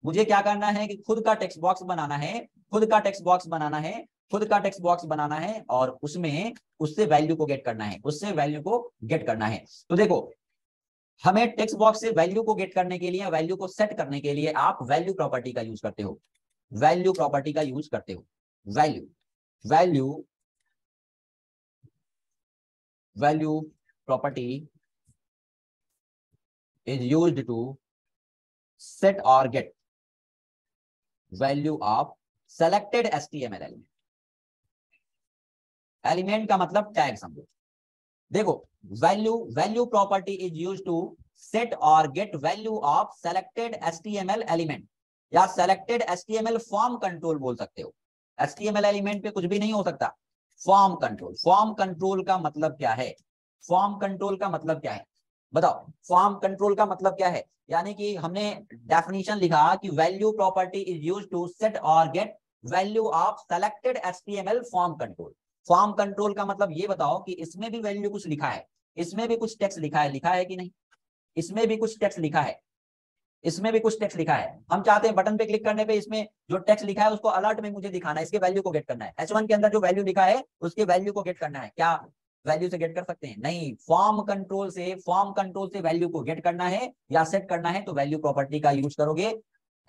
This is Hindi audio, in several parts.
मुझे क्या करना है कि खुद का टेक्स्ट बॉक्स बनाना है, खुद का टेक्स्ट बॉक्स बनाना है, खुद का टेक्स्ट बॉक्स बनाना है और उसमें उससे वैल्यू को गेट करना है, उससे वैल्यू को गेट करना है। तो देखो, हमें टेक्स्ट बॉक्स से वैल्यू को गेट करने के लिए, वैल्यू को सेट करने के लिए आप वैल्यू प्रॉपर्टी का यूज करते हो, वैल्यू प्रॉपर्टी का यूज करते हो। Value value value property is used to set or get value of selected HTML element। Element का मतलब टैग समझो। देखो, value value property is used to set और get value of selected HTML element, या सेलेक्टेड HTML फॉर्म कंट्रोल बोल सकते हो। HTML एलिमेंट पे कुछ भी नहीं हो सकता। फॉर्म कंट्रोल, फॉर्म कंट्रोल का मतलब क्या है? फॉर्म कंट्रोल का मतलब क्या है बताओ? फॉर्म कंट्रोल का मतलब क्या है? यानी कि हमने डेफिनेशन लिखा कि value property is used to set और get value of selected HTML form control. Form control का मतलब ये बताओ कि इसमें भी वैल्यू कुछ लिखा है, इसमें भी कुछ टेक्स्ट लिखा है कि नहीं? इसमें भी कुछ टेक्स्ट लिखा है, इसमें भी कुछ टेक्स्ट लिखा है। हम चाहते हैं बटन पे क्लिक करने पे इसमें जो टेक्स्ट लिखा है उसको अलर्ट में मुझे दिखाना है, इसके वैल्यू को गेट करना है। H1 के अंदर जो वैल्यू लिखा है उसके वैल्यू को गेट करना है। क्या वैल्यू से गेट कर सकते हैं? नहीं। फॉर्म कंट्रोल से, फॉर्म कंट्रोल से वैल्यू को गेट करना है या सेट करना है तो वैल्यू प्रॉपर्टी का यूज करोगे।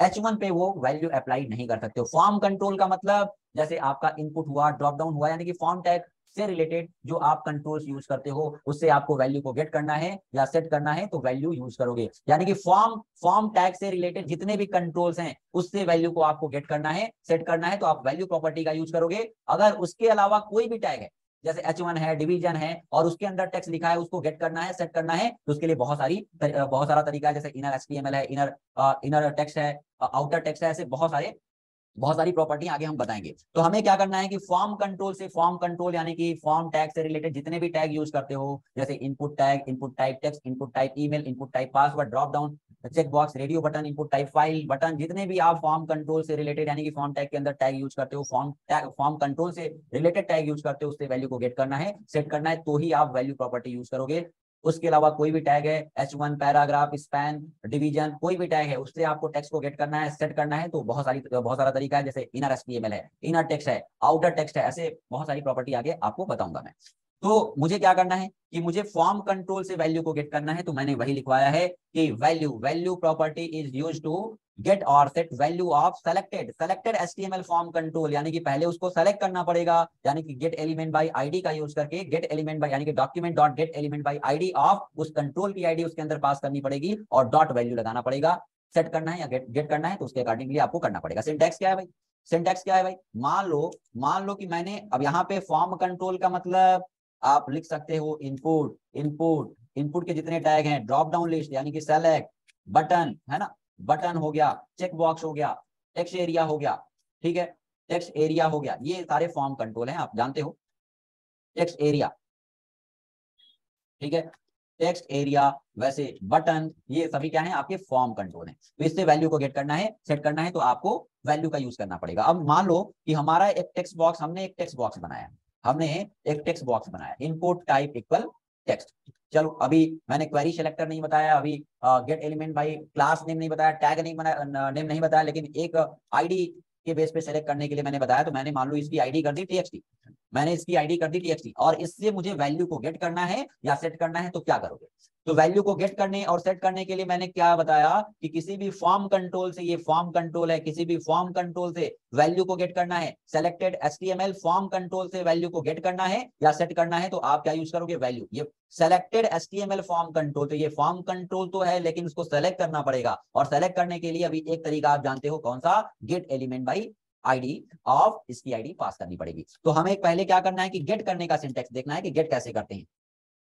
H1 पे वो वैल्यू अप्लाई नहीं कर सकते हो। फॉर्म कंट्रोल का मतलब जैसे आपका इनपुट हुआ, ड्रॉप डाउन हुआ, यानी कि फॉर्म टैग से रिलेटेड जो आप कंट्रोल्स यूज करते हो उससे आपको वैल्यू को गेट करना है या सेट करना है तो वैल्यू यूज करोगे। यानी कि फॉर्म टैग से रिलेटेड जितने भी कंट्रोल्स हैं उससे वैल्यू को आपको गेट करना है, सेट करना है तो आप वैल्यू प्रॉपर्टी का यूज करोगे। अगर उसके अलावा कोई भी टैग है, जैसे H1 है, डिवीजन है और उसके अंदर टेक्स्ट लिखा है, उसको गेट करना है, सेट करना है तो उसके लिए बहुत सारा तरीका है। जैसे इनर HTML है, इनर टेक्स्ट है, आउटर टेक्स्ट है, ऐसे बहुत सारी प्रॉपर्टी आगे हम बताएंगे। तो हमें क्या करना है कि फॉर्म कंट्रोल से, फॉर्म कंट्रोल यानी कि फॉर्म टैग से रिलेटेड जितने भी टैग यूज करते हो, जैसे input tag, input type text, input type email, input type password, drop down, check box, radio button, input type file button, जितने भी आप फॉर्म कंट्रोल से रिलेटेड यानी कि फॉर्म टैग के अंदर टैग यूज करते हो, फॉर्म कंट्रोल से रिलेटेड टैग यूज करते हो, उससे वैल्यू को गेट करना है, सेट करना है तो ही आप वैल्यू प्रॉपर्टी यूज करोगे। उसके अलावा कोई भी टैग है, H1, पैराग्राफ, स्पैन, डिवीजन, कोई भी टैग है उससे आपको टेक्स्ट को गेट करना है, सेट करना है तो बहुत सारा तरीका है। जैसे इनर HTML है, इनर टेक्स्ट है, आउटर टेक्स्ट है, ऐसे बहुत सारी प्रॉपर्टी आगे आपको बताऊंगा मैं। तो मुझे क्या करना है कि मुझे फॉर्म कंट्रोल से वैल्यू को गेट करना है तो मैंने वही लिखवाया है कि value property is used to get और set value of selected HTML form control, यानी कि पहले उसको सेलेक्ट करना पड़ेगा, यानी कि गेट एलिमेंट बाय आईडी का यूज करके, गेट एलिमेंट बाय यानी कि document dot get element by ID of उस कंट्रोल की आईडी उसके अंदर पास करनी पड़ेगी और डॉट वैल्यू लगाना पड़ेगा। सेट करना है या गेट करना है तो उसके अकॉर्डिंगली आपको करना पड़ेगा। सिंटैक्स क्या है भाई? सिंटैक्स क्या है भाई? मान लो कि मैंने अब यहाँ पे फॉर्म कंट्रोल का मतलब आप लिख सकते हो इनपुट के जितने टैग हैं, ड्रॉप डाउन लिस्ट यानी कि सेलेक्ट, बटन है ना, बटन हो गया, चेक बॉक्स हो गया, टेक्स्ट एरिया हो गया, ठीक है, टेक्स्ट एरिया हो गया, ये सारे फॉर्म कंट्रोल हैं, आप जानते हो। टेक्स्ट एरिया, ठीक है, टेक्स्ट एरिया, वैसे बटन, ये सभी क्या है? आपके फॉर्म कंट्रोल हैं। तो इससे वैल्यू को गेट करना है, सेट करना है तो आपको वैल्यू का यूज करना पड़ेगा। अब मान लो कि हमारा एक टेक्स्ट बॉक्स, हमने एक टेक्स्ट बॉक्स बनाया, इनपुट टाइप इक्वल टेक्स्ट। चलो, अभी मैंने क्वेरी सिलेक्टर नहीं बताया, अभी gate element bye class name नहीं बताया, टैग नेम नहीं बताया, लेकिन एक आईडी के बेस पे सेलेक्ट करने के लिए मैंने बताया। तो मैंने मान लो इसकी आईडी कर दी TXT, मैंने इसकी आईडी कर दी TXT और इससे मुझे वैल्यू को गेट करना है या सेट करना है तो क्या करोगे? तो वैल्यू को गेट करने और सेट करने के लिए मैंने क्या बताया कि किसी भी फॉर्म कंट्रोल से, ये फॉर्म कंट्रोल है, किसी भी फॉर्म कंट्रोल से वैल्यू को गेट करना है, सेलेक्टेड HTML फॉर्म कंट्रोल से वैल्यू को गेट करना है या सेट करना है तो आप क्या यूज करोगे? वैल्यू। ये सेलेक्टेड HTML फॉर्म कंट्रोल, तो ये फॉर्म कंट्रोल तो है लेकिन उसको सेलेक्ट करना पड़ेगा और सेलेक्ट करने के लिए अभी एक तरीका आप जानते हो कौन सा? Gate element by ID of, इसकी आईडी पास करनी पड़ेगी। तो हमें पहले क्या करना है कि गेट करने का सिंटैक्स देखना है कि गेट कैसे करते हैं,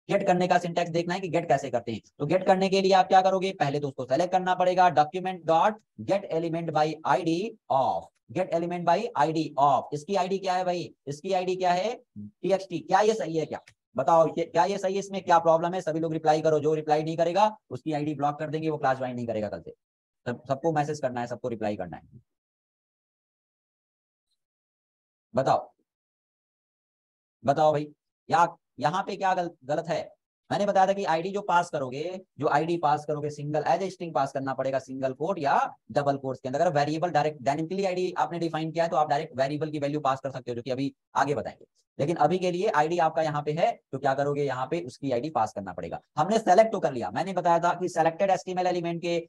गेट करने का सिंटैक्स देखना है कि गेट कैसे करते हैं। तो गेट करने के लिए आप क्या करोगे? पहले तो उसको सेलेक्ट करना पड़ेगा, document dot get element by ID of, gate element by ID of, इसकी आईडी क्या है भाई? इसकी आईडी क्या है? TXT। क्या ये सही है? क्या बताओ, क्या ये सही है? इसमें क्या प्रॉब्लम है? सभी लोग रिप्लाई करो, जो रिप्लाई नहीं करेगा उसकी आईडी ब्लॉक कर देंगे, वो क्लास ज्वाइन नहीं करेगा कल से। सबको मैसेज करना है, सबको रिप्लाई करना है। बताओ बताओ भाई, या यहाँ पे क्या गलत है? मैंने बताया था कि आईडी जो पास करोगे, जो आईडी पास करोगे single as a string pass करना पड़ेगा, सिंगल कोट या डबल कोट्स के अंदर। अगर वेरिएबल डायरेक्ट डायनेमिकली आईडी आपने डिफाइन किया है तो आप डायरेक्ट वेरिएबल की वैल्यू पास कर सकते हो, जो कि अभी आगे बताएंगे। लेकिन अभी के लिए आईडी आपका यहाँ पे है तो क्या करोगे, यहाँ पे उसकी आईडी पास करना पड़ेगा। हमने सेलेक्ट तो कर लिया, मैंने बताया था कि सेलेक्टेड एचटीएमएल एलिमेंट के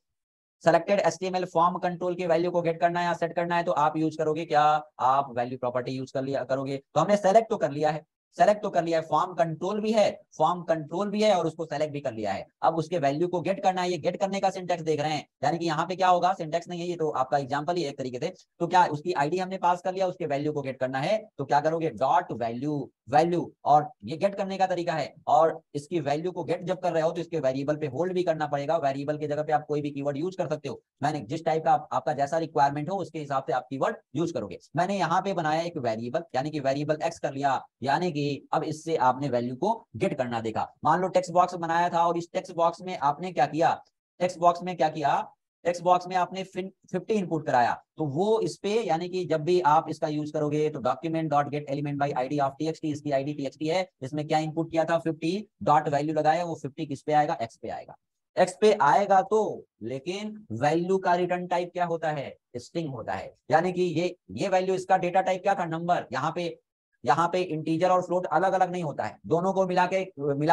सेलेक्टेड एचटीएमएल फॉर्म कंट्रोल की वैल्यू को गेट करना है या सेट करना है तो आप यूज करोगे क्या, आप वैल्यू प्रॉपर्टी यूज कर लिया करोगे। तो हमने सेलेक्ट तो कर लिया है, सेलेक्ट तो कर लिया है, फॉर्म कंट्रोल भी है, फॉर्म कंट्रोल भी है और उसको सेलेक्ट भी कर लिया है। अब उसके वैल्यू को गेट करना है, ये गेट करने का सिंटेक्स देख रहे हैं, यानी कि यहाँ पे क्या होगा, सिंटेक्स नहीं है ये तो आपका एग्जांपल ही एक तरीके से। तो क्या उसकी आईडी हमने पास कर लिया, उसके वैल्यू को गेट करना है तो क्या करोगे, डॉट वैल्यू वैल्यू, और ये गेट करने का तरीका है। और इसकी वैल्यू को गेट जब कर रहे हो तो इसके वेरिएबल पे होल्ड भी करना पड़ेगा, वेरिएबल की जगह पे आप कोई भी कीवर्ड यूज कर सकते हो। मैंने जिस टाइप का आपका जैसा रिक्वायरमेंट हो उसके हिसाब से आप कीवर्ड यूज करोगे। मैंने यहाँ पे बनाया एक वेरिएबल, यानी कि वेरिएबल एक्स कर लिया, यानी कि अब इससे आपने वैल्यू को गेट करना देखा। मान लो टेक्स्ट बॉक्स बनाया था और इस टेक्स्ट बॉक्स में आपने क्या किया, टेक्स्ट बॉक्स में क्या किया, टेक्स्ट बॉक्स में आपने 50 इनपुट कराया, तो वो इस पे, यानी कि जब भी आप इसका यूज करोगे तो document dot get element by ID of TXT, इसकी आईडी टीएक्सटी है, इसमें क्या इनपुट किया था 50, डॉट वैल्यू लगाया, वो 50 किस पे आएगा, एक्स पे आएगा। एक्स पे आएगा तो, लेकिन वैल्यू का रिटर्न टाइप क्या होता है, स्ट्रिंग होता है। यानी कि ये वैल्यू, इसका डेटा टाइप क्या था, नंबर। यहाँ पे इंटीजर और फ्लोट अलग अलग नहीं होता है, दोनों को मिला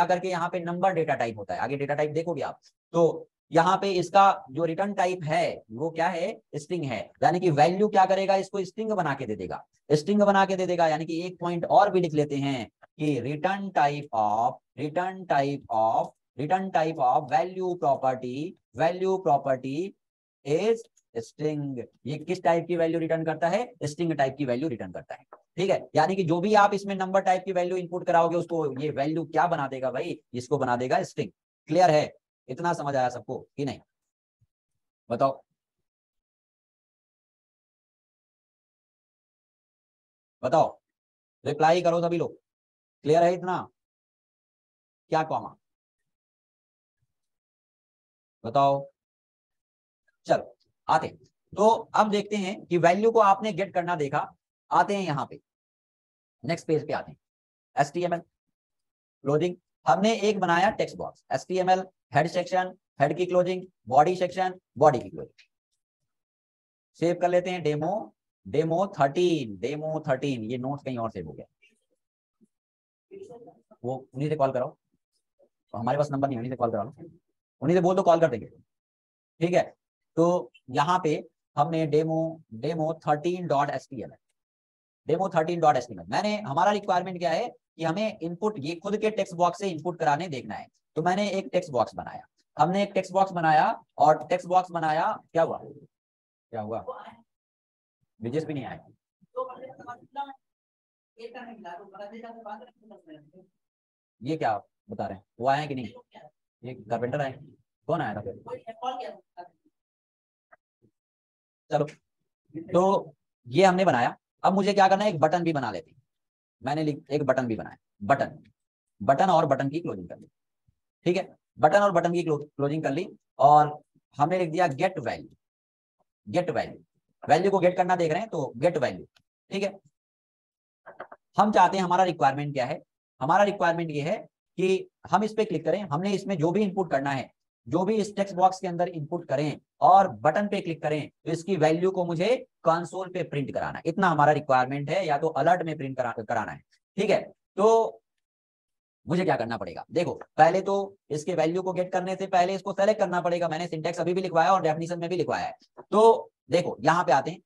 करके यहाँ पे नंबर डेटा टाइप होता है। आगे डेटा टाइप देखोगे आप तो यहाँ पे इसका जो रिटर्न टाइप है वो क्या है, स्ट्रिंग है। यानी कि वैल्यू क्या करेगा, इसको स्ट्रिंग बना के दे देगा, स्ट्रिंग बना के दे देगा। यानी कि एक पॉइंट और भी लिख लेते हैं कि return type of value property is string. ये किस टाइप की वैल्यू रिटर्न करता है, स्ट्रिंग टाइप की वैल्यू रिटर्न करता है। ठीक है, यानी कि जो भी आप इसमें नंबर टाइप की वैल्यू इनपुट कराओगे उसको ये वैल्यू क्या बना देगा भाई, इसको बना देगा स्ट्रिंग। क्लियर है, इतना समझ आया सबको कि नहीं, बताओ बताओ, रिप्लाई करो सभी लोग। क्लियर है इतना, क्या कॉमा, बताओ। चलो आते हैं। तो अब देखते हैं कि वैल्यू को आपने गेट करना देखा। आते हैं यहाँ पे नेक्स्ट पेज पे आते हैं, एचटीएमएल क्लोजिंग। हमने एक बनाया text box, HTML head section, head की क्लोजिंग, बॉडी सेक्शन, बॉडी की क्लोजिंग। सेव कर लेते हैं, डेमो 13, ये नोट कहीं और सेव हो गया, वो उन्हीं से कॉल कराओ, तो हमारे पास नंबर नहीं, उन्हीं से कॉल करा लो, उन्हीं से बोल दो कॉल कर देंगे। ठीक है, तो यहाँ पे हमने डेमो 13.html, डेमो 13.html। मैंने, हमारा रिक्वायरमेंट क्या है कि हमें इनपुट ये खुद के टेक्स्ट बॉक्स से इनपुट कराने देखना है। तो मैंने एक टेक्स्ट बॉक्स बनाया, हमने एक टेक्स्ट बॉक्स बनाया, और टेक्स्ट बॉक्स बनाया, क्या हुआ, क्या हुआ, विजेस भी नहीं आए, ये क्या बता रहे हैं, वो आए हैं कि नहीं, ये कारपेंटर आए, कौन आया था फिर, चलो। तो ये हमने बनाया, अब मुझे क्या करना है, एक बटन भी बना लेते हैं। मैंने एक बटन भी बनाया, बटन और बटन की क्लोजिंग कर ली। ठीक है, बटन और बटन की क्लोजिंग कर ली, और हमने लिख दिया गेट वैल्यू को गेट करना देख रहे हैं तो गेट वैल्यू। ठीक है, हम चाहते हैं, हमारा रिक्वायरमेंट क्या है, हमारा रिक्वायरमेंट ये है कि हम इस पे क्लिक करें, हमने इसमें जो भी इनपुट करना है, जो भी इस टेक्स्ट बॉक्स के अंदर इनपुट करें और बटन पे क्लिक करें तो इसकी वैल्यू को मुझे कंसोल पे प्रिंट कराना है। इतना हमारा रिक्वायरमेंट है, या तो अलर्ट में प्रिंट कराना है। ठीक है, तो मुझे क्या करना पड़ेगा, देखो पहले तो इसके वैल्यू को गेट करने से पहले इसको सेलेक्ट करना पड़ेगा। मैंने सिंटेक्स अभी भी लिखवाया और डेफिनेशन में भी लिखवाया है। तो देखो यहाँ पे आते हैं,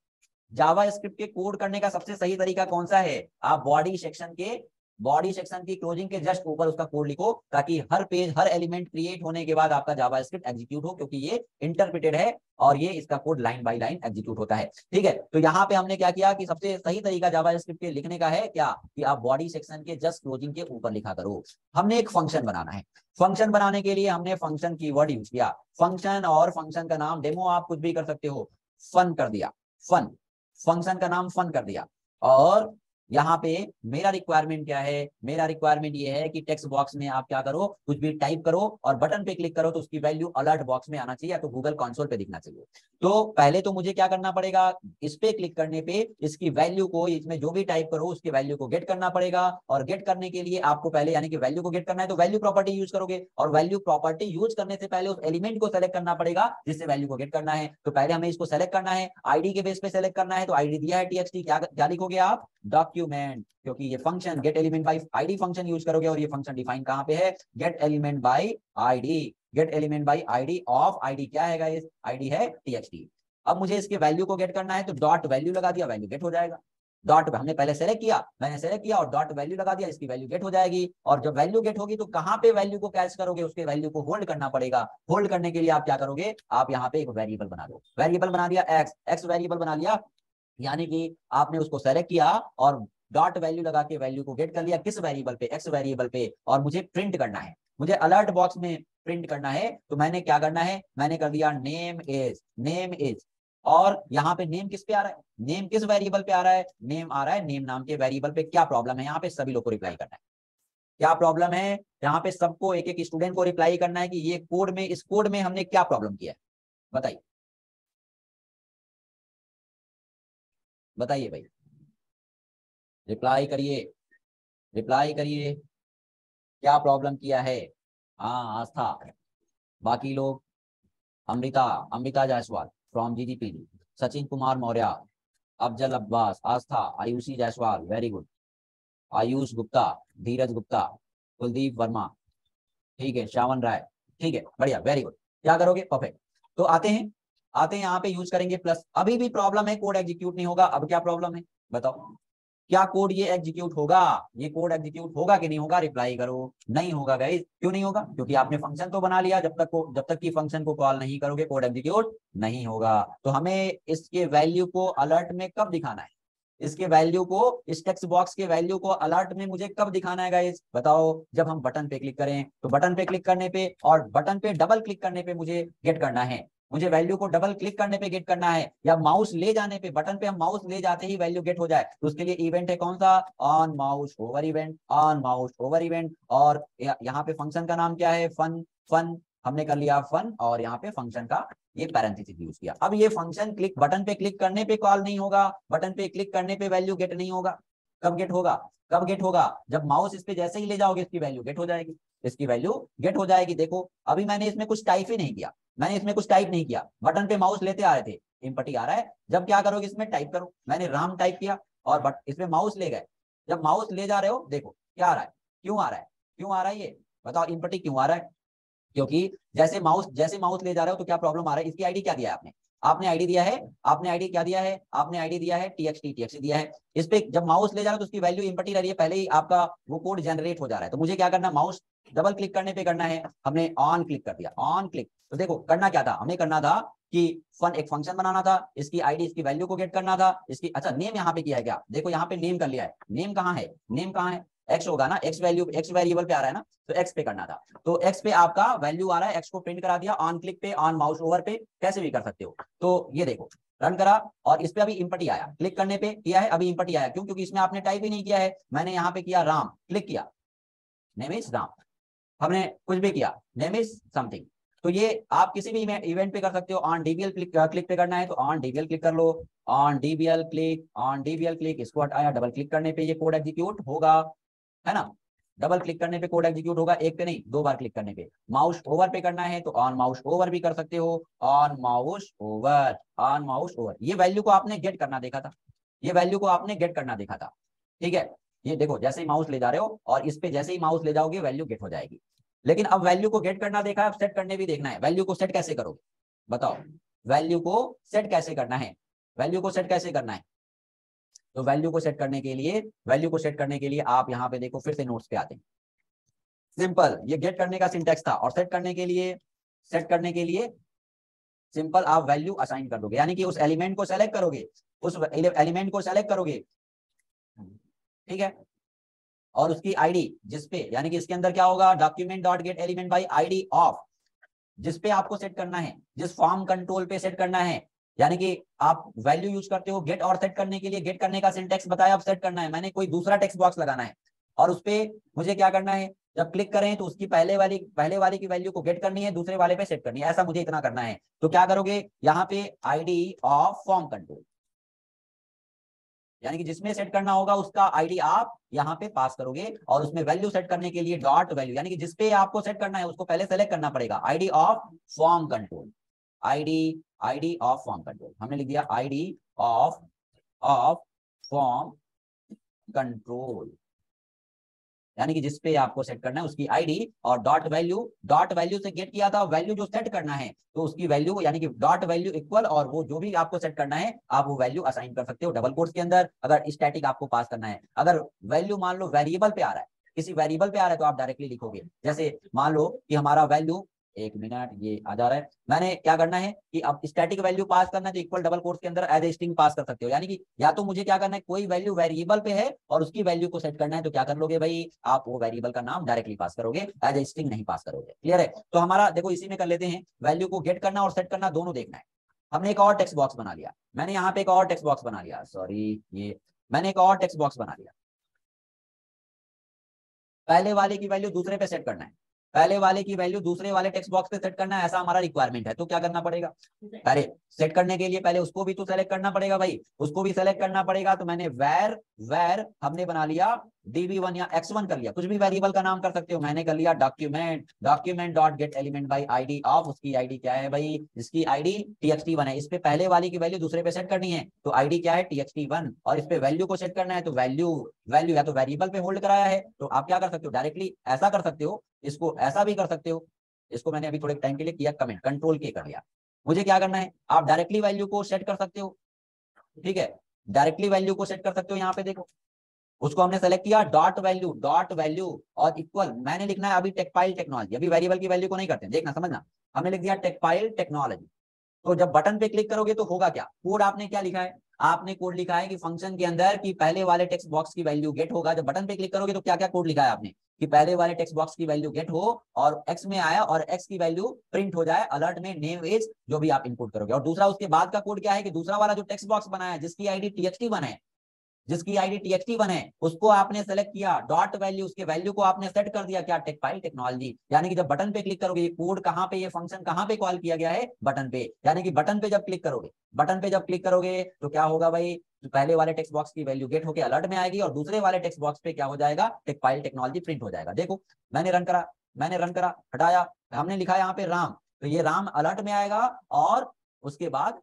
जावा स्क्रिप्ट के कोड करने का सबसे सही तरीका कौन सा है, आप बॉडी सेक्शन की क्लोजिंग के जस्ट ऊपर उसका कोड लिखो, ताकि हर पेज, हर एलिमेंट क्रिएट होने के बाद आपका जावा स्क्रिप्ट एग्जीक्यूट हो, क्योंकि ये इंटरप्रेटेड है और ये इसका code line by line execute होता है। ठीक है, तो यहाँ पे हमने क्या किया कि सबसे सही तरीका जावा स्क्रिप्ट के लिखने का है क्या, कि आप बॉडी सेक्शन के जस्ट क्लोजिंग के ऊपर लिखा करो। हमने एक फंक्शन बनाना है, फंक्शन बनाने के लिए हमने फंक्शन कीवर्ड यूज किया, फंक्शन, और फंक्शन का नाम डेमो आप कुछ भी कर सकते हो, फन कर दिया, फंक्शन का नाम फन कर दिया। और यहाँ पे मेरा रिक्वायरमेंट क्या है, मेरा रिक्वायरमेंट ये है कि टेक्स्ट बॉक्स में आप क्या करो, कुछ भी टाइप करो और बटन पे क्लिक करो तो उसकी वैल्यू अलर्ट बॉक्स में आना चाहिए या तो गूगल कंसोल पे दिखना चाहिए। तो पहले तो मुझे क्या करना पड़ेगा, इस पे क्लिक करने पे इसकी वैल्यू को, इसमें जो भी टाइप करो उसकी वैल्यू को गेट करना पड़ेगा। और गेट करने के लिए आपको पहले यानी कि वैल्यू को गेट करना है तो वैल्यू प्रॉपर्टी यूज करोगे, और वैल्यू प्रॉपर्टी यूज करने से पहले उस एलिमेंट को सेलेक्ट करना पड़ेगा जिससे वैल्यू को गेट करना है। तो पहले हमें इसको सेलेक्ट करना है, आईडी के बेस पे सेलेक्ट करना है। तो आईडी दिया है txt, क्या लिखोगे आप, डॉक्यूमेंट, क्योंकि ये function gate element by ID function use करोगे और ये फंक्शन डिफाइन कहां पे है, gate element by ID, gate element by ID of ID क्या है गाइस, आईडी है txt। अब मुझे इसके वैल्यू को गेट करना है तो डॉट वैल्यू लगा दिया, वैल्यू गेट हो जाएगा। डॉट हमने पहले सेलेक्ट किया, मैंने सेलेक्ट किया और डॉट वैल्यू लगा दिया, इसकी वैल्यू गेट हो जाएगी। और जब वैल्यू गेट होगी तो कहां पे वैल्यू को कैच करोगे, उसके वैल्यू को होल्ड करना पड़ेगा। होल्ड करने के लिए आप क्या करोगे, आप यहाँ पे एक वेरिएबल बना दो, वेरिएबल बना दिया एक्स वेरिएबल बना लिया, यानी कि आपने उसको सेलेक्ट किया और डॉट वैल्यू लगा के वैल्यू को गेट कर लिया किस वेरिएबल पे, एक्स वेरिएबल पे। और मुझे प्रिंट करना है, मुझे अलर्ट बॉक्स में प्रिंट करना है। तो मैंने क्या करना है, मैंने कर दिया नेम इज, और यहाँ पे नेम किस पे आ रहा है, नेम किस वेरिएबल पे आ रहा है, नेम आ रहा है नेम नाम के वेरिएबल पे। क्या प्रॉब्लम है यहाँ पे, सभी लोग को रिप्लाई करना है। क्या प्रॉब्लम है यहाँ पे, सबको एक एक स्टूडेंट को रिप्लाई करना है कि ये कोड में, इस कोड में हमने क्या प्रॉब्लम किया है, बताइए बताइए भाई, रिप्लाई करिए, रिप्लाई करिए, क्या प्रॉब्लम किया है। हाँ आस्था, बाकी लोग, Amrita, Amrita Jaiswal from GGP, Sachin Kumar Maurya, Afzal Abbas, Aastha, Aayushi Jaiswal very good, Aayush Gupta, Dheeraj Gupta, Kuldeep Verma, ठीक है, श्रावण राय, ठीक है, बढ़िया, वेरी गुड। क्या करोगे, परफेक्ट। तो आते हैं यहाँ पे यूज करेंगे प्लस। अभी भी प्रॉब्लम है, कोड एग्जीक्यूट नहीं होगा। अब क्या प्रॉब्लम है बताओ, क्या कोड ये एग्जीक्यूट होगा, ये कोड एग्जीक्यूट होगा कि नहीं होगा, रिप्लाई करो। नहीं होगा गाइस, क्यों नहीं होगा, क्योंकि आपने फंक्शन तो बना लिया, जब तक कि फंक्शन को कॉल नहीं करोगे कोड एग्जीक्यूट नहीं होगा। तो हमें इसके वैल्यू को अलर्ट में कब दिखाना है, इसके वैल्यू को, इस टेक्स्ट बॉक्स के वैल्यू को अलर्ट में मुझे कब दिखाना है गाइस बताओ, जब हम बटन पे क्लिक करें। तो बटन पे क्लिक करने पे और बटन पे डबल क्लिक करने पे मुझे गेट करना है, मुझे वैल्यू को डबल क्लिक करने पे गेट करना है, या माउस ले जाने पे, बटन पे हम माउस ले जाते ही वैल्यू गेट हो जाए। तो उसके लिए इवेंट है कौन सा, on mouse over event, on mouse over event. और यहाँ पे फंक्शन का नाम क्या है, फन, फन हमने कर लिया फन, और यहाँ पे फंक्शन का ये पैरेंथेसिस यूज किया। अब ये फंक्शन क्लिक, बटन पे क्लिक करने पे कॉल नहीं होगा, बटन पे क्लिक करने पे वैल्यू गेट नहीं होगा। कब गेट होगा, कब गेट होगा, जब माउस इस पे जैसे ही ले जाओगे इसकी वैल्यू गेट हो जाएगी, इसकी वैल्यू गेट हो जाएगी। देखो अभी मैंने इसमें कुछ टाइप ही नहीं किया, मैंने इसमें कुछ टाइप नहीं किया, बटन पे माउस लेते आ रहे थे, इनपटी आ रहा है। जब क्या करोगे, इसमें टाइप करो, मैंने राम टाइप किया और बट इसमें माउस ले गए, जब माउस ले जा रहे हो देखो क्या आ रहा है, क्यों आ रहा है, क्यों आ रहा है ये बताओ, इनपटी क्यों आ रहा है, क्योंकि जैसे माउस ले जा रहे हो तो क्या प्रॉब्लम आ रहा है। इसकी आईडी क्या दिया है आपने, आपने आईडी दिया है, आपने आईडी क्या दिया है, आपने आईडी दिया है txt दिया है। इस पे जब माउस ले जा रहे हो तो उसकी वैल्यू इंपटी रह रही है, पहले ही आपका वो कोड जनरेट हो जा रहा है। तो मुझे क्या करना, माउस डबल क्लिक करने पे करना है, हमने ऑन क्लिक कर दिया, ऑन क्लिक। तो देखो करना क्या था, हमें करना था कि फन एक फंक्शन बनाना था, इसकी आईडी, इसकी वैल्यू को गेट करना था, इसकी, अच्छा नेम यहाँ पे किया है क्या, देखो यहाँ पे नेम कर लिया है, नेम कहाँ है, नेम कहाँ है, एक्स होगा ना, एक्स वैल्यू, एक्स वेरिएबल पे आ रहा है ना, तो एक्स पे करना था। तो एक्स पे आपका वैल्यू आ रहा है, एक्स को प्रिंट करा दिया, ऑन क्लिक पे, ऑन माउस ओवर पे, कैसे भी कर सकते हो। तो ये देखो रन करा और इस पे अभी इंपटी आया, क्लिक करने पे किया है, अभी इंपटी आया, क्यों, क्योंकि इसमें आपने टाइप ही नहीं किया है। मैंने यहाँ पे किया राम, क्लिक किया, नेम इज राम, हमने कुछ भी किया, नेम इज समथिंग। तो ये आप किसी भी इवेंट पे कर सकते हो। ऑन डीबीएल क्लिक पे करना है तो ऑन डीबीएल क्लिक कर लो, on DBL click, on DBL click, इसको हटाया, डबल क्लिक करने पे ये कोड एग्जीक्यूट होगा, है ना, डबल क्लिक करने पे कोड एग्जीक्यूट होगा, एक पे नहीं दो बार क्लिक करने पे। माउस ओवर पे करना है तो ऑन माउस ओवर भी कर सकते हो, on mouse over, on mouse over. ये वैल्यू को आपने गेट करना देखा था, ये वैल्यू को आपने गेट करना देखा था, ठीक है। ये देखो जैसे ही माउस ले जा रहे हो और इस पे जैसे ही माउस ले जाओगे वैल्यू गेट हो जाएगी। लेकिन अब वैल्यू को गेट करना देखा है, अब सेट करने भी देखना है। वैल्यू को सेट कैसे करोगे बताओ, वैल्यू को सेट कैसे करना है, वैल्यू को सेट कैसे करना है। तो वैल्यू को सेट करने के लिए, वैल्यू को सेट करने के लिए आप यहाँ पे देखो, फिर से नोट्स पे आते हैं। सिंपल, ये गेट करने का सिंटेक्स था, और सेट करने के लिए, सेट करने के लिए सिंपल आप वैल्यू असाइन कर दोगे, यानी कि उस एलिमेंट को सेलेक्ट करोगे, उस एलिमेंट को सेलेक्ट करोगे, ठीक है, और उसकी आईडी जिसपे, यानी कि इसके अंदर क्या होगा, document dot get element by ID of, जिसपे आपको सेट करना है, जिस फॉर्म कंट्रोल पे सेट करना है, यानी कि आप वैल्यू यूज करते हो गेट और सेट करने के लिए। गेट करने का सिंटेक्स बताया, अब सेट करना है, मैंने कोई दूसरा टेक्स्ट बॉक्स लगाना है और उस पे मुझे क्या करना है, जब क्लिक करें तो उसकी पहले वाली की वैल्यू को गेट करनी है, दूसरे वाले पे सेट करनी है, ऐसा मुझे इतना करना है। तो क्या करोगे, यहाँ पे आईडी ऑफ फॉर्म कंट्रोल, यानी कि जिसमें सेट करना होगा उसका आईडी आप यहाँ पे पास करोगे और उसमें वैल्यू सेट करने के लिए डॉट वैल्यू, यानी कि जिसपे आपको सेट करना है उसको पहले सेलेक्ट करना पड़ेगा, ID of form control. ID of form control हमने लिख दिया, आईडी ऑफ फॉर्म कंट्रोल, यानी कि जिसपे आपको सेट करना है उसकी आईडी और डॉट वैल्यू से गेट किया था, वैल्यू जो सेट करना है तो उसकी वैल्यू यानी कि डॉट वैल्यू इक्वल, और वो जो भी आपको सेट करना है आप वो वैल्यू असाइन कर सकते हो डबल कोट्स के अंदर, अगर स्टैटिक आपको पास करना है। अगर वैल्यू मान लो वेरिएबल पे आ रहा है, किसी वेरिएबल पे आ रहा है तो आप डायरेक्टली लिखोगे, जैसे मान लो कि हमारा वैल्यू, एक मिनट ये आ जा रहा है, मैंने क्या करना है कि अब स्टैटिक वैल्यू पास करना है तो इक्वल डबल कोट्स के अंदर एज ए स्ट्रिंग पास कर सकते हो, यानी कि या तो मुझे क्या करना है, कोई वैल्यू वेरिएबल पे है और उसकी वैल्यू को सेट करना है तो क्या कर लोगे भाई, आप वो वेरिएबल का नाम डायरेक्टली पास करोगे, एज ए स्ट्रिंग नहीं पास करोगे। क्लियर है? तो हमारा देखो इसी में कर लेते हैं, वैल्यू को गेट करना और सेट करना दोनों देखना है। हमने एक और टेक्स्ट बॉक्स बना लिया, मैंने यहाँ पे एक और टेक्स्ट बॉक्स बना लिया, सॉरी ये मैंने एक और टेक्स्ट बॉक्स बना लिया, पहले वाले की वैल्यू दूसरे पे सेट करना है, पहले वाले की वैल्यू दूसरे वाले टेक्स्ट बॉक्स पे सेट करना है, ऐसा हमारा रिक्वायरमेंट है। तो क्या करना पड़ेगा, अरे सेट करने के लिए पहले उसको भी तो सेलेक्ट करना पड़ेगा भाई, उसको भी सेलेक्ट करना पड़ेगा। तो मैंने वेर हमने बना लिया db1 या x1 कर लिया, कुछ भी वेरिएबल का नाम कर सकते हो, मैंने कर लिया document dot get element by ID of, उसकी आईडी क्या है भाई, जिसकी आईडी txt1 है, इस पे पहले वाली की वैल्यू दूसरे पे सेट करनी है तो आईडी क्या है txt1, और इस पे वैल्यू को सेट करना है तो वैल्यू या तो वेरिएबल पे होल्ड कराया है तो आप क्या कर सकते हो, डायरेक्टली ऐसा कर सकते हो, इसको ऐसा भी कर सकते हो, इसको मैंने अभी थोड़े टाइम के लिए किया कमेंट, कंट्रोल के कर लिया। मुझे क्या करना है, आप डायरेक्टली वैल्यू को सेट कर सकते हो, ठीक है, डायरेक्टली वैल्यू को सेट कर सकते हो, यहाँ पे देखो उसको हमने सेलेक्ट किया, डॉट वैल्यू और इक्वल, मैंने लिखना है अभी टेकपाइल टेक्नोलॉजी, अभी वेरिएबल की वैल्यू को नहीं करते, देखना समझना, हमने लिख दिया टेकपाइल टेक्नोलॉजी। तो जब बटन पे क्लिक करोगे तो होगा क्या, कोड आपने क्या लिखा है, आपने कोड लिखा है कि फंक्शन के अंदर की पहले वाले टेक्स्ट बॉक्स की वैल्यू गेट होगा। जब बटन पे क्लिक करोगे तो क्या क्या कोड लिखा है आपने, कि पहले वाले टेक्स्ट बॉक्स की वैल्यू गेट हो और एक्स में आया और एक्स की वैल्यू प्रिंट हो जाए, अलर्ट में नेम एज जो भी आप इनपुट करोगे। और दूसरा उसके बाद का कोड क्या है कि दूसरा वाला जो टेक्स्ट बॉक्स बनाया है जिसकी आईडी txt1 है, जिसकी आईडी txt1 है उसको आपने सेलेक्ट किया, डॉट वैल्यू उसके वैल्यू को आपने सेट कर दिया क्या, टेकपाइल टेक्नोलॉजी, यानी कि जब बटन पे क्लिक करोगे ये कोड कहां पे, ये फंक्शन कहां पे कॉल किया गया है, बटन पे, यानी कि बटन पे जब क्लिक करोगे तो क्या होगा भाई, तो पहले वाले टेक्स्ट बॉक्स की वैल्यू गेट होकर अलर्ट में आएगी और दूसरे वाले टेक्स्ट बॉक्स पे क्या हो जाएगा, टेकपाइल टेक्नोलॉजी प्रिंट हो जाएगा। देखो मैंने रन करा हटाया, हमने लिखा यहाँ पे राम, तो ये राम अलर्ट में आएगा और उसके बाद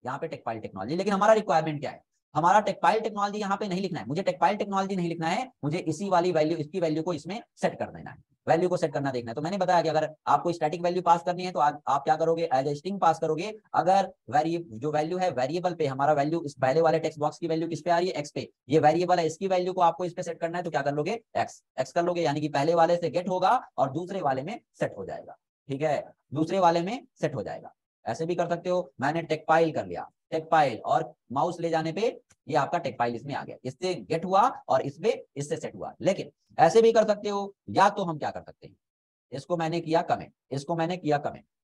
यहाँ पे टेकपाइल टेक्नोलॉजी। लेकिन हमारा रिक्वायरमेंट क्या है, हमारा टेकपाइल टेक्नोलॉजी यहाँ पे नहीं लिखना है, मुझे टेकपाइल टेक्नोलॉजी नहीं लिखना है, मुझे इसी वाली वैल्यू, इसकी वैल्यू को इसमें सेट कर देना है, वैल्यू को सेट करना देखना है। तो मैंने बताया कि अगर आपको स्टैटिक वैल्यू पास करनी है तो आप क्या करोगे, एज ए स्ट्रिंग पास करोगे। अगर जो वैल्यू है वेरिएबल पे, हमारा वैल्यू इस पहले वाले टेक्स्ट बॉक्स की वैल्यू किस पे आ रही है, एक्स पे, ये वेरिएबल है, इसकी वैल्यू को आपको इस पे सेट करना है तो क्या कर लोगे, एक्स कर लोगे, यानी कि पहले वाले से गेट होगा और दूसरे वाले में सेट हो जाएगा। ठीक है, दूसरे वाले में सेट हो जाएगा, ऐसे भी कर सकते हो। मैंने टेकपाइल कर लिया, टेकपाइल और माउस ले जाने पे ये आपका टेकपाइल इसमें आ गया, इससे गेट हुआ और इससे सेट हुआ। लेकिन ऐसे भी कर सकते हो, या तो हम क्या कर सकते हैं, इसको मैंने किया कमेंट,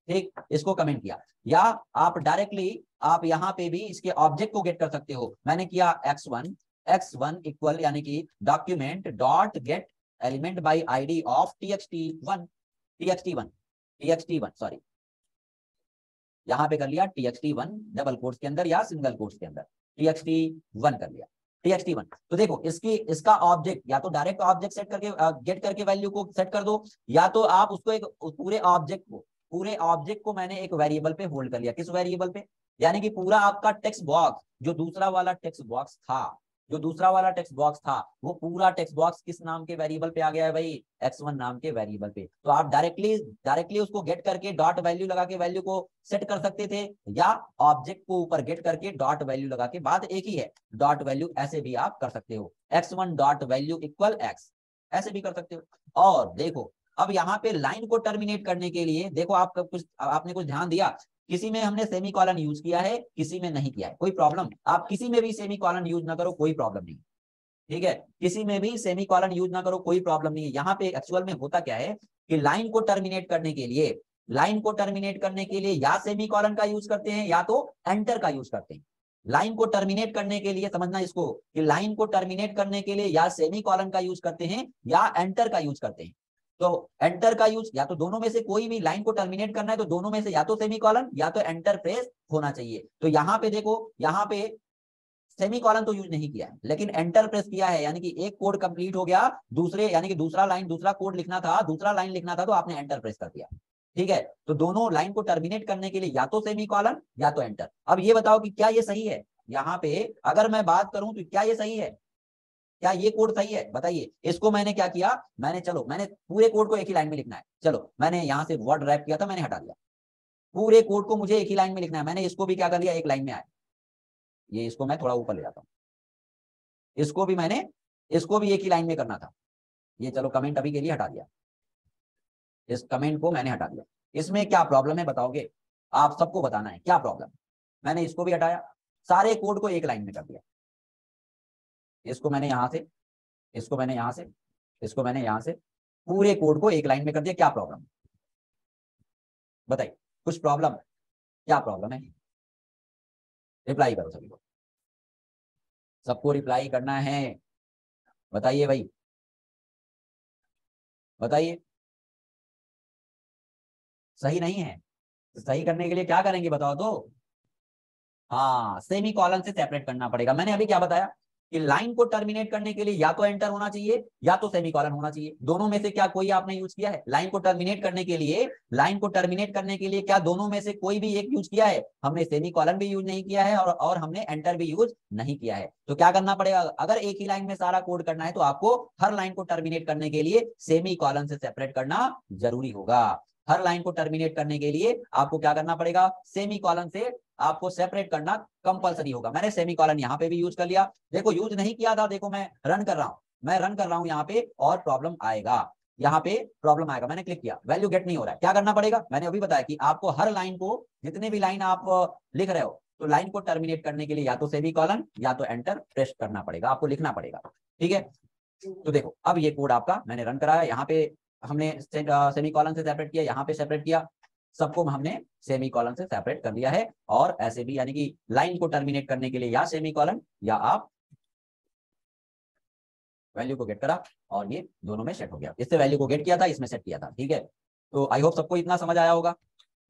ठीक, इसको कमेंट किया, या आप डायरेक्टली आप यहाँ पे भी इसके ऑब्जेक्ट को गेट कर सकते हो। मैंने किया x1 इक्वल, यानी कि document dot get element by ID of txt1 sorry, यहाँ पे कर लिया txt1 डबल कोट्स के अंदर या सिंगल कोट्स के अंदर, txt1 कर लिया, txt1। तो देखो इसका ऑब्जेक्ट या तो डायरेक्ट ऑब्जेक्ट सेट करके गेट करके वैल्यू को सेट कर दो, या तो आप उसको एक पूरे ऑब्जेक्ट को मैंने एक वेरिएबल पे होल्ड कर लिया। किस वेरिएबल पे, यानी कि पूरा आपका टेक्स्ट बॉक्स, जो दूसरा वाला टेक्स्ट बॉक्स था वो पूरा टेक्स्ट बॉक्स किस नाम के वेरिएबल पे आ गया है भाई, x1 नाम के वेरिएबल पे। तो आप डायरेक्टली उसको गेट करके डॉट वैल्यू लगा के वैल्यू को सेट कर सकते थे, या ऑब्जेक्ट को ऊपर गेट करके डॉट वैल्यू लगा के, बात एक ही है, डॉट वैल्यू ऐसे भी आप कर सकते हो, x1 dot value equal x, ऐसे भी कर सकते हो। और देखो अब यहाँ पे लाइन को टर्मिनेट करने के लिए देखो आपने कुछ ध्यान दिया, किसी में हमने सेमी कॉलन यूज किया है, किसी में नहीं किया है, कोई प्रॉब्लम, आप किसी में भी सेमी कॉलन यूज ना करो कोई प्रॉब्लम नहीं, ठीक है, किसी में भी सेमी कॉलन यूज ना करो कोई प्रॉब्लम नहीं है। यहाँ पे एक्चुअल में होता क्या है कि लाइन को टर्मिनेट करने के लिए लाइन को टर्मिनेट करने के लिए या सेमीकोलन का यूज करते हैं या तो एंटर का यूज करते हैं। लाइन को टर्मिनेट करने के लिए समझना इसको कि लाइन को टर्मिनेट करने के लिए या सेमीकोलन का यूज करते हैं या एंटर का यूज करते हैं। तो एंटर का यूज या तो दोनों में से कोई भी, लाइन को टर्मिनेट करना है तो दोनों में से या तो सेमीकोलन या तो एंटर प्रेस होना चाहिए। तो यहाँ पे देखो, यहाँ पे सेमीकोलन तो यूज नहीं किया है लेकिन एंटर प्रेस किया है, यानी कि एक कोड कंप्लीट हो गया, दूसरे यानी कि दूसरा लाइन, दूसरा कोड लिखना था, दूसरा लाइन लिखना था तो आपने एंटर प्रेस कर दिया। ठीक है, तो दोनों लाइन को टर्मिनेट करने के लिए या तो सेमीकोलन या तो एंटर। अब ये बताओ कि क्या ये सही है? यहाँ पे अगर मैं बात करूं तो क्या ये सही है? क्या ये कोड सही है? बताइए। इसको मैंने क्या किया, मैंने पूरे कोड को एक ही लाइन में लिखना है। चलो मैंने यहाँ से वर्ड रैप किया था, मैंने हटा दिया। पूरे कोड को मुझे एक ही लाइन में लिखना है, मैंने इसको भी क्या कर लिया, एक लाइन में आया। ये इसको मैं थोड़ा ऊपर ले जाता हूँ, इसको भी एक ही लाइन में करना था। ये चलो कमेंट अभी के लिए हटा दिया, इस कमेंट को मैंने हटा दिया। इसमें क्या प्रॉब्लम है बताओगे? आप सबको बताना है क्या प्रॉब्लम। मैंने इसको भी हटाया, सारे कोड को एक लाइन में कर दिया। इसको मैंने यहां से, इसको मैंने यहां से, इसको मैंने यहां से, पूरे कोड को एक लाइन में कर दिया। क्या प्रॉब्लम बताइए? कुछ प्रॉब्लम? क्या प्रॉब्लम है? रिप्लाई करो सभी को, सबको रिप्लाई करना है। बताइए भाई, बताइए। सही नहीं है तो सही करने के लिए क्या करेंगे बताओ तो? हाँ, सेमी कॉलन से सेपरेट करना पड़ेगा। मैंने अभी क्या बताया कि लाइन को टर्मिनेट करने के लिए या तो एंटर होना चाहिए या तो सेमी कॉलन होना चाहिए। दोनों में से क्या कोई आपने यूज किया है? लाइन को टर्मिनेट करने के लिए, लाइन को टर्मिनेट करने के लिए क्या दोनों में से कोई भी एक यूज किया है? हमने सेमी कॉलन भी यूज नहीं किया है और हमने एंटर भी यूज नहीं किया है। तो क्या करना पड़ेगा? अगर एक ही लाइन में सारा कोड करना है तो आपको हर लाइन को टर्मिनेट करने के लिए सेमी कॉलन से सेपरेट करना जरूरी होगा। हर लाइन को टर्मिनेट करने के लिए आपको क्या करना पड़ेगा? सेमी कॉलन से आपको सेपरेट करना कंपलसरी होगा। मैंने सेमी कॉलन यहाँ पे भी यूज कर लिया। देखो यूज नहीं किया था, देखो मैं रन कर रहा हूँ यहाँ पे और प्रॉब्लम आएगा, यहाँ पे प्रॉब्लम आएगा। मैंने क्लिक किया, वैल्यू गेट नहीं हो रहा है। क्या करना पड़ेगा? मैंने अभी बताया कि आपको हर लाइन को, जितने भी लाइन आप लिख रहे हो, तो लाइन को टर्मिनेट करने के लिए या तो सेमी कॉलन या तो एंटर प्रेस करना पड़ेगा, आपको लिखना पड़ेगा। ठीक है, तो देखो अब ये कोड आपका मैंने रन कराया। यहाँ पे हमने सेमी कॉलन से सेपरेट किया, यहाँ पे सेपरेट किया, सबको हमने सेमी कॉलन से सेपरेट कर दिया है। और ऐसे भी यानी कि लाइन को टर्मिनेट करने के लिए या सेमी कॉलन या आप वैल्यू को गेट करा और ये दोनों में सेट हो गया। इससे वैल्यू को गेट किया था, इसमें सेट किया था। ठीक है, तो आई होप सबको इतना समझ आया होगा।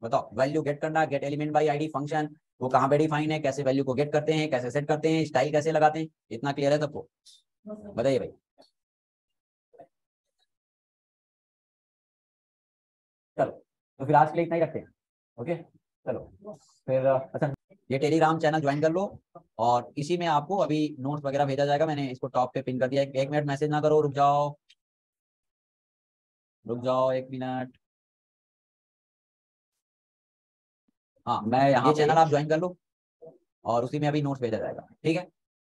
बताओ, वैल्यू गेट करना, gate element by ID function, वो कहाँ पे डिफाइन है, कैसे वैल्यू को गेट करते हैं, कैसे सेट करते हैं, स्टाइल कैसे लगाते हैं, इतना क्लियर है सबको? बताइए भाई। चलो तो फिर आज के लिए इतना ही रखते हैं। ओके चलो फिर अच्छा, ये टेलीग्राम चैनल ज्वाइन कर लो और इसी में आपको अभी नोट्स वगैरह भेजा जाएगा। मैंने इसको टॉप पे पिन कर दिया। एक मिनट मैसेज ना करो, रुक जाओ, रुक जाओ एक मिनट। हाँ, मैं यहाँ चैनल आप ज्वाइन कर लो और उसी में अभी नोट्स भेजा जाएगा। ठीक है।